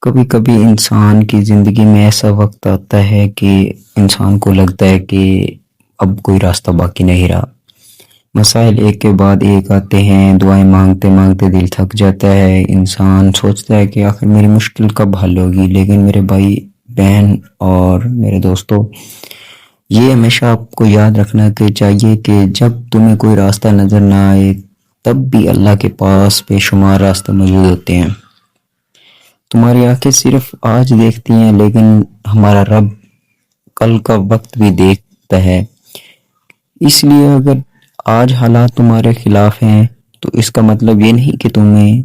کبھی کبھی انسان کی زندگی میں ایسا وقت آتا ہے کہ انسان کو لگتا ہے کہ اب کوئی راستہ باقی نہیں رہا۔ مسائل ایک کے بعد ایک آتے ہیں، دعائیں مانگتے مانگتے دل تھک جاتا ہے، انسان سوچتا ہے کہ آخر میری مشکل کب حل ہوگی۔ لیکن میرے بھائی بہن اور میرے دوستو، یہ ہمیشہ آپ کو یاد رکھنا کہ چاہیے کہ جب تمہیں کوئی راستہ نظر نہ آئے تب بھی اللہ کے پاس بے شمار راستے موجود ہوتے ہیں۔ تمہاری آنکھیں صرف آج دیکھتی ہیں، لیکن ہمارا رب کل کا وقت بھی دیکھتا ہے۔ اس لیے اگر آج حالات تمہارے خلاف ہیں تو اس کا مطلب یہ نہیں کہ تمہیں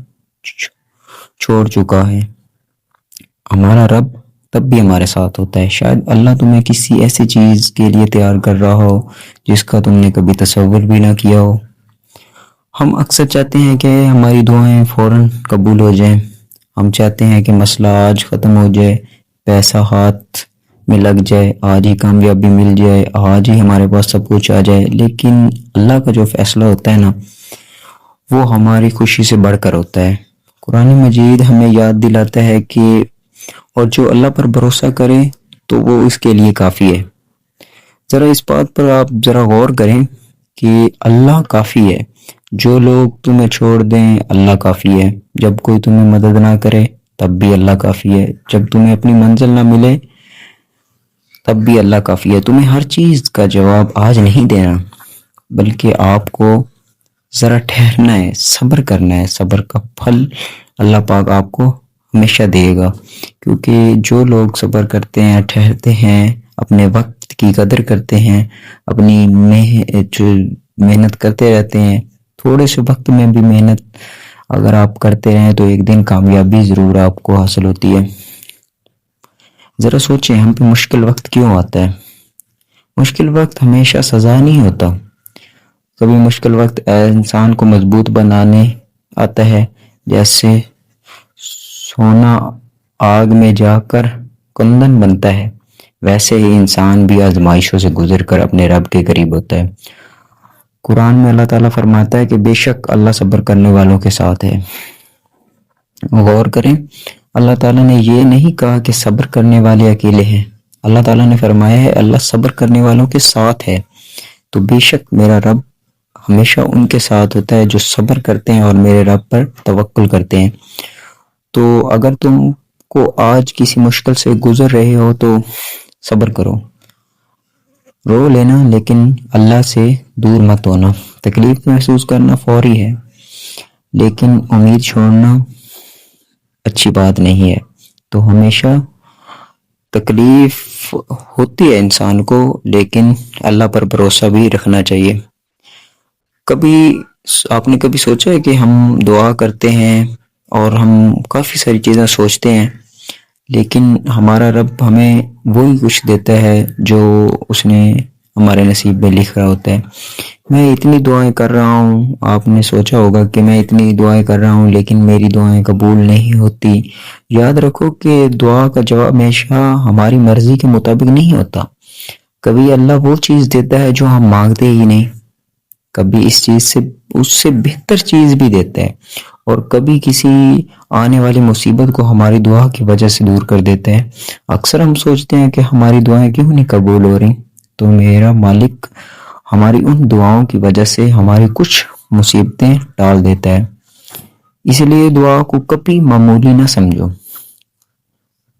چھوڑ چکا ہے۔ ہمارا رب تب بھی ہمارے ساتھ ہوتا ہے۔ شاید اللہ تمہیں کسی ایسی چیز کے لیے تیار کر رہا ہو جس کا تم نے کبھی تصور بھی نہ کیا ہو۔ ہم اکثر چاہتے ہیں کہ ہماری دعائیں فوراً قبول ہو جائیں۔ ہم چاہتے ہیں کہ مسئلہ آج ختم ہو جائے، پیسہ ہاتھ میں لگ جائے، آج ہی کامیابی مل جائے، آج ہی ہمارے پاس سب کچھ آ جائے۔ لیکن اللہ کا جو فیصلہ ہوتا ہے نا، وہ ہماری خوشی سے بڑھ کر ہوتا ہے۔ قرآن مجید ہمیں یاد دلاتا ہے کہ اور جو اللہ پر بھروسہ کرے تو وہ اس کے لیے کافی ہے۔ ذرا اس بات پر آپ ذرا غور کریں کہ اللہ کافی ہے۔ جو لوگ تمہیں چھوڑ دیں اللہ کافی ہے۔ جب کوئی تمہیں مدد نہ کرے تب بھی اللہ کافی ہے۔ جب تمہیں اپنی منزل نہ ملے تب بھی اللہ کافی ہے۔ تمہیں ہر چیز کا جواب آج نہیں دینا، بلکہ آپ کو ذرا ٹھہرنا ہے، صبر کرنا ہے۔ صبر کا پھل اللہ پاک آپ کو ہمیشہ دے گا، کیونکہ جو لوگ صبر کرتے ہیں، ٹھہرتے ہیں، اپنے وقت کی قدر کرتے ہیں، اپنی محنت کرتے رہتے ہیں، تھوڑے سے وقت میں بھی محنت اگر آپ کرتے رہیں تو ایک دن کامیابی ضرور آپ کو حاصل ہوتی ہے۔ ذرا سوچیں، ہم پہ مشکل وقت کیوں آتا ہے؟ مشکل وقت ہمیشہ سزا نہیں ہوتا۔ کبھی مشکل وقت انسان کو مضبوط بنانے آتا ہے، جیسے سونا آگ میں جا کر کندن بنتا ہے، ویسے ہی انسان بھی آزمائشوں سے گزر کر اپنے رب کے قریب ہوتا ہے۔ قرآن میں اللہ تعالیٰ فرماتا ہے کہ بے شک اللہ صبر کرنے والوں کے ساتھ ہے۔ غور کریں، اللہ تعالیٰ نے یہ نہیں کہا کہ صبر کرنے والے اکیلے ہیں۔ اللہ تعالیٰ نے فرمایا ہے اللہ صبر کرنے والوں کے ساتھ ہے۔ تو بے شک میرا رب ہمیشہ ان کے ساتھ ہوتا ہے جو صبر کرتے ہیں اور میرے رب پر توکل کرتے ہیں۔ تو اگر تم کو آج کسی مشکل سے گزر رہے ہو تو صبر کرو، رو لینا، لیکن اللہ سے دور مت ہونا۔ تکلیف محسوس کرنا فوری ہے، لیکن امید چھوڑنا اچھی بات نہیں ہے۔ تو ہمیشہ تکلیف ہوتی ہے انسان کو، لیکن اللہ پر بھروسہ بھی رکھنا چاہیے۔ کبھی آپ نے کبھی سوچا ہے کہ ہم دعا کرتے ہیں اور ہم کافی ساری چیزیں سوچتے ہیں، لیکن ہمارا رب ہمیں وہی کچھ دیتا ہے جو اس نے ہمارے نصیب میں لکھ رہا ہوتا ہے۔ میں اتنی دعائیں کر رہا ہوں، آپ نے سوچا ہوگا کہ میں اتنی دعائیں کر رہا ہوں لیکن میری دعائیں قبول نہیں ہوتی۔ یاد رکھو کہ دعا کا جواب ہمیشہ ہماری مرضی کے مطابق نہیں ہوتا۔ کبھی اللہ وہ چیز دیتا ہے جو ہم مانگتے ہی نہیں، کبھی اس سے بہتر چیز بھی دیتا ہے، اور کبھی کسی آنے والی مصیبت کو ہماری دعا کی وجہ سے دور کر دیتے ہیں۔ اکثر ہم سوچتے ہیں کہ ہماری دعائیں کیوں نہیں قبول ہو رہی، تو میرا مالک ہماری ان دعاؤں کی وجہ سے ہماری کچھ مصیبتیں ٹال دیتا ہے۔ اس لیے دعا کو کبھی معمولی نہ سمجھو۔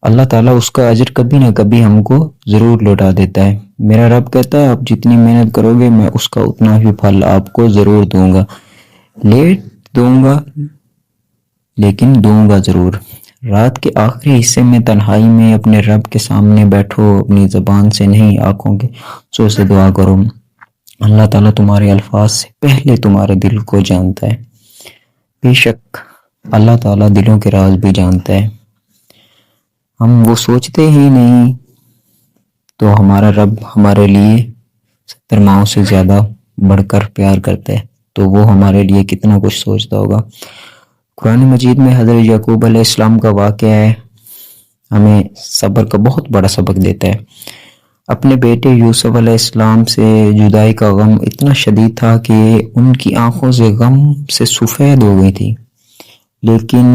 اللہ تعالیٰ اس کا اجر کبھی نہ کبھی ہم کو ضرور لوٹا دیتا ہے۔ میرا رب کہتا ہے آپ جتنی محنت کرو گے میں اس کا اتنا ہی پھل آپ کو ضرور دوں گا، لیٹ دوں گا لیکن دوں گا ضرور۔ رات کے آخری حصے میں تنہائی میں اپنے رب کے سامنے بیٹھو، اپنی زبان سے نہیں آنکھوں کے آنسو سے دعا کرو۔ اللہ تعالیٰ تمہارے الفاظ سے پہلے تمہارے دل کو جانتا ہے۔ بے شک اللہ تعالیٰ دلوں کے راز بھی جانتا ہے، ہم وہ سوچتے ہی نہیں۔ تو ہمارا رب ہمارے لیے 70 ماؤں سے زیادہ بڑھ کر پیار کرتا ہے، تو وہ ہمارے لیے کتنا کچھ سوچتا ہوگا۔ قرآن مجید میں حضرت یعقوب علیہ السلام کا واقعہ ہے، ہمیں صبر کا بہت بڑا سبق دیتا ہے۔ اپنے بیٹے یوسف علیہ السلام سے جدائی کا غم اتنا شدید تھا کہ ان کی آنکھوں سے غم سے سفید ہو گئی تھی، لیکن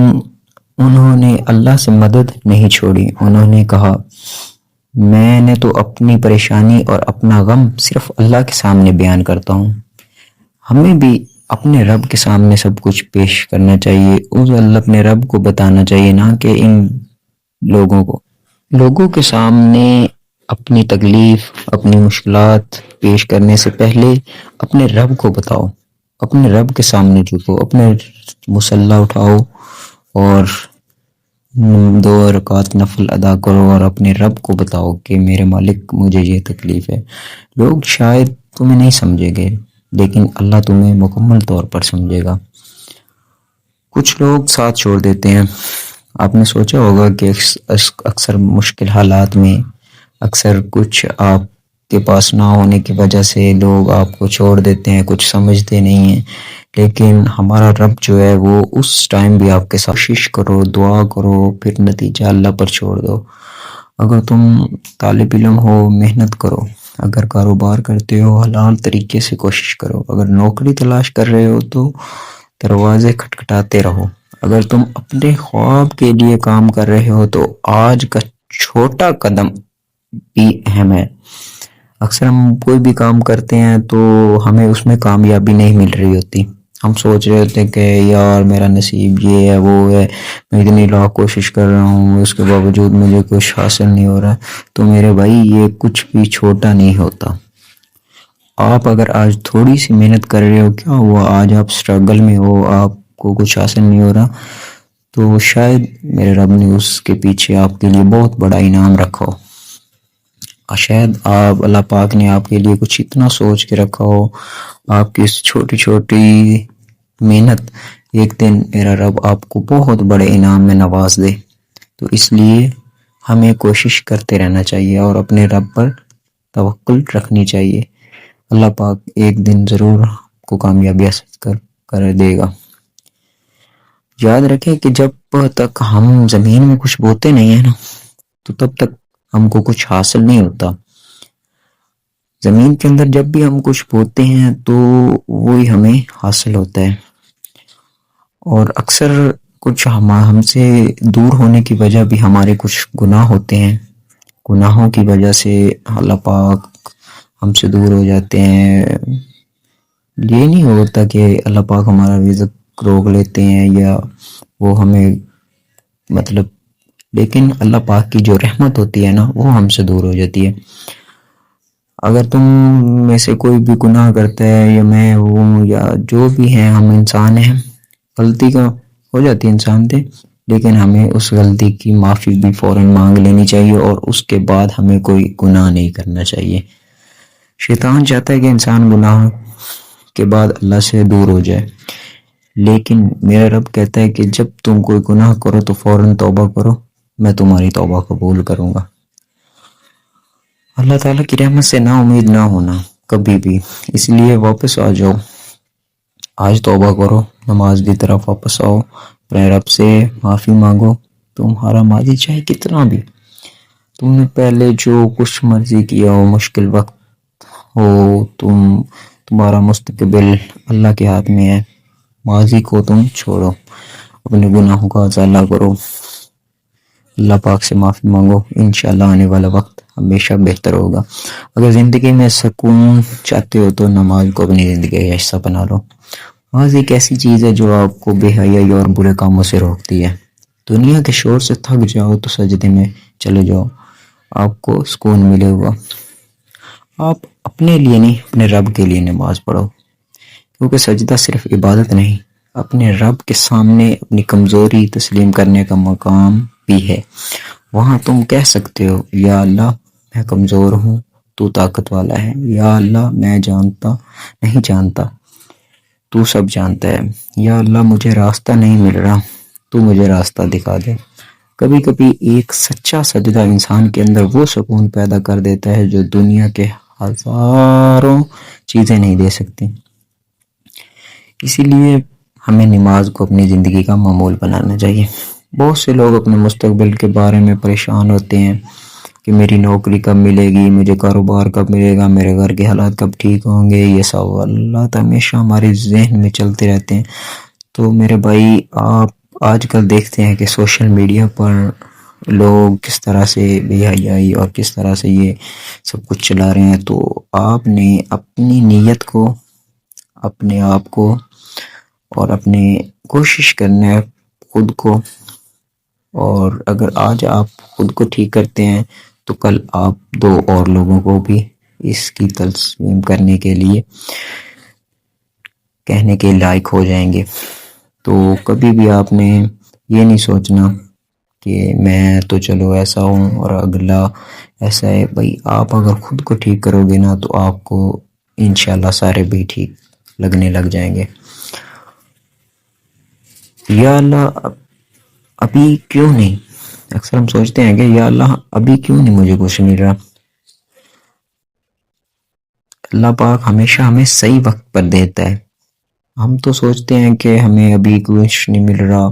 انہوں نے اللہ سے مدد نہیں چھوڑی. انہوں نے کہا میں نے تو اپنی پریشانی اور اپنا غم صرف اللہ کے سامنے بیان کرتا ہوں. ہمیں بھی اپنے رب کے سامنے سب کچھ پیش کرنا چاہیے. اس اللہ اپنے رب کو بتانا چاہیے، نہ کہ ان لوگوں کے سامنے اپنی تکلیف اپنی مشکلات پیش کرنے سے پہلے اپنے رب کو بتاؤ. اپنے رب کے سامنے جھکو، اپنے مصلی اٹھاؤ اور 2 رکعت نفل ادا کرو اور اپنے رب کو بتاؤ کہ میرے مالک مجھے یہ تکلیف ہے. لوگ شاید تمہیں نہیں سمجھیں گے لیکن اللہ تمہیں مکمل طور پر سمجھے گا. کچھ لوگ ساتھ چھوڑ دیتے ہیں. آپ نے سوچا ہوگا کہ اکثر مشکل حالات میں اکثر کچھ آپ کے پاس نہ ہونے کی وجہ سے لوگ آپ کو چھوڑ دیتے ہیں، کچھ سمجھتے نہیں ہیں. لیکن ہمارا رب جو ہے وہ اس ٹائم بھی آپ کے ساتھ کوشش کرو، دعا کرو، پھر نتیجہ اللہ پر چھوڑ دو. اگر تم طالب علم ہو محنت کرو، اگر کاروبار کرتے ہو حلال طریقے سے کوشش کرو، اگر نوکری تلاش کر رہے ہو تو دروازے کھٹکھٹاتے رہو. اگر تم اپنے خواب کے لیے کام کر رہے ہو تو آج کا چھوٹا قدم بھی اہم ہے. اکثر ہم کوئی بھی کام کرتے ہیں تو ہمیں اس میں کامیابی نہیں مل رہی ہوتی. ہم سوچ رہے ہوتے ہیں کہ یار میرا نصیب یہ ہے وہ ہے، میں اتنی لاکھ کوشش کر رہا ہوں اس کے باوجود مجھے کچھ حاصل نہیں ہو رہا. تو میرے بھائی یہ کچھ بھی چھوٹا نہیں ہوتا. آپ اگر آج تھوڑی سی محنت کر رہے ہو، کیا ہوا آج آپ اسٹرگل میں ہو، آپ کو کچھ حاصل نہیں ہو رہا، تو شاید میرے رب نے اس کے پیچھے آپ کے لیے بہت بڑا انعام رکھا ہو. شاید آپ اللہ پاک نے آپ کے لیے کچھ اتنا سوچ کے رکھا ہو. آپ کی اس چھوٹی چھوٹی محنت ایک دن میرا رب آپ کو بہت بڑے انعام میں نواز دے. تو اس لیے ہمیں کوشش کرتے رہنا چاہیے اور اپنے رب پر توکل رکھنی چاہیے. اللہ پاک ایک دن ضرور آپ کو کامیابی حاصل کر دے گا. یاد رکھیں کہ جب تک ہم زمین میں کچھ بوتے نہیں ہیں نا تو تب تک ہم کو کچھ حاصل نہیں ہوتا. زمین کے اندر جب بھی ہم کچھ بوتے ہیں تو وہی ہمیں حاصل ہوتا ہے. اور اکثر کچھ ہم سے دور ہونے کی وجہ بھی ہمارے کچھ گناہ ہوتے ہیں. گناہوں کی وجہ سے اللہ پاک ہم سے دور ہو جاتے ہیں. یہ نہیں ہوتا کہ اللہ پاک ہمارا رزق روک لیتے ہیں یا وہ ہمیں لیکن اللہ پاک کی جو رحمت ہوتی ہے نا وہ ہم سے دور ہو جاتی ہے. اگر تم میں سے کوئی بھی گناہ کرتا ہے یا میں ہوں یا جو بھی ہیں، ہم انسان ہیں، غلطی کا ہو جاتی ہے انسان سے، لیکن ہمیں اس غلطی کی معافی بھی فوراً مانگ لینی چاہیے اور اس کے بعد ہمیں کوئی گناہ نہیں کرنا چاہیے. شیطان چاہتا ہے کہ انسان گناہ کے بعد اللہ سے دور ہو جائے، لیکن میرا رب کہتا ہے کہ جب تم کوئی گناہ کرو تو فوراً توبہ کرو، میں تمہاری توبہ قبول کروں گا. اللہ تعالیٰ کی رحمت سے نا امید نہ ہونا کبھی بھی. اس لیے واپس آ جاؤ، آج توبہ کرو، نماز کی طرف واپس آؤ، اپنے رب سے معافی مانگو. تمہارا ماضی چاہے کتنا بھی، تم نے پہلے جو کچھ مرضی کیا ہو، مشکل وقت ہو، تمہارا مستقبل اللہ کے ہاتھ میں ہے. ماضی کو تم چھوڑو، اپنے گناہوں کا ازالہ کرو، اللہ پاک سے معافی مانگو. انشاءاللہ آنے والا وقت ہمیشہ بہتر ہوگا. اگر زندگی میں سکون چاہتے ہو تو نماز کو اپنی زندگی کا حصہ بنا لو. نماز ایک ایسی چیز ہے جو آپ کو بے حیائی اور برے کاموں سے روکتی ہے. دنیا کے شور سے تھک جاؤ تو سجدے میں چلے جاؤ، آپ کو سکون ملے گا. آپ اپنے لیے نہیں، اپنے رب کے لیے نماز پڑھو، کیونکہ سجدہ صرف عبادت نہیں، اپنے رب کے سامنے اپنی کمزوری تسلیم کرنے کا مقام بھی ہے. وہاں تم کہہ سکتے ہو یا اللہ میں کمزور ہوں، تو طاقت والا ہے. یا اللہ میں نہیں جانتا، تو سب جانتا ہے. یا اللہ مجھے راستہ نہیں مل رہا، تو مجھے راستہ دکھا دے. کبھی کبھی ایک سچا سجدہ انسان کے اندر وہ سکون پیدا کر دیتا ہے جو دنیا کے ہزاروں چیزیں نہیں دے سکتی. اسی لیے ہمیں نماز کو اپنی زندگی کا معمول بنانا چاہیے. بہت سے لوگ اپنے مستقبل کے بارے میں پریشان ہوتے ہیں کہ میری نوکری کب ملے گی، مجھے کاروبار کب ملے گا، میرے گھر کے حالات کب ٹھیک ہوں گے. یہ سوالات ہمیشہ ہمارے ذہن میں چلتے رہتے ہیں. تو میرے بھائی آپ آج کل دیکھتے ہیں کہ سوشل میڈیا پر لوگ کس طرح سے بے حیائی اور کس طرح سے یہ سب کچھ چلا رہے ہیں. تو آپ نے اپنی نیت کو، اپنے آپ کو اور اپنے کوشش کرنا ہے خود کو، اور اگر آج آپ خود کو ٹھیک کرتے ہیں تو کل آپ دو اور لوگوں کو بھی اس کی تلقین کرنے کے لیے کہنے کے لائق ہو جائیں گے. تو کبھی بھی آپ نے یہ نہیں سوچنا کہ میں تو چلو ایسا ہوں اور اگلا ایسا ہے. بھائی آپ اگر خود کو ٹھیک کرو گے نا تو آپ کو انشاءاللہ سارے بھی ٹھیک لگنے لگ جائیں گے. یا اللہ ابھی کیوں نہیں، اکثر ہم سوچتے ہیں کہ یا اللہ ابھی کیوں نہیں مجھے کچھ مل رہا. اللہ پاک ہمیشہ ہمیں صحیح وقت پر دیتا ہے. ہم تو سوچتے ہیں کہ ہمیں ابھی کچھ نہیں مل رہا،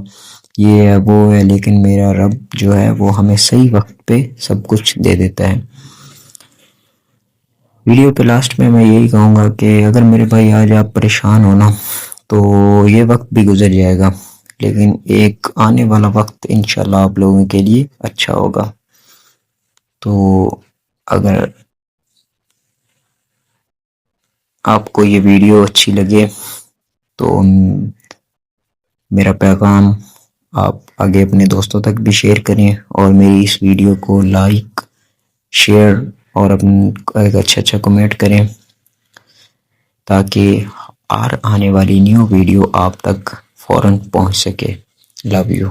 یہ ہے وہ ہے، لیکن میرا رب جو ہے وہ ہمیں صحیح وقت پہ سب کچھ دے دیتا ہے. ویڈیو پہ لاسٹ میں یہی کہوں گا کہ اگر میرے بھائی آج آپ پریشان ہونا تو یہ وقت بھی گزر جائے گا، لیکن ایک آنے والا وقت انشاءاللہ آپ لوگوں کے لیے اچھا ہوگا. تو اگر آپ کو یہ ویڈیو اچھی لگے تو میرا پیغام آپ آگے اپنے دوستوں تک بھی شیئر کریں، اور میری اس ویڈیو کو لائک، شیئر اور ایک اچھا کمنٹ کریں تاکہ آنے والی نیو ویڈیو آپ تک فوراً پہنچ سکے. Love you.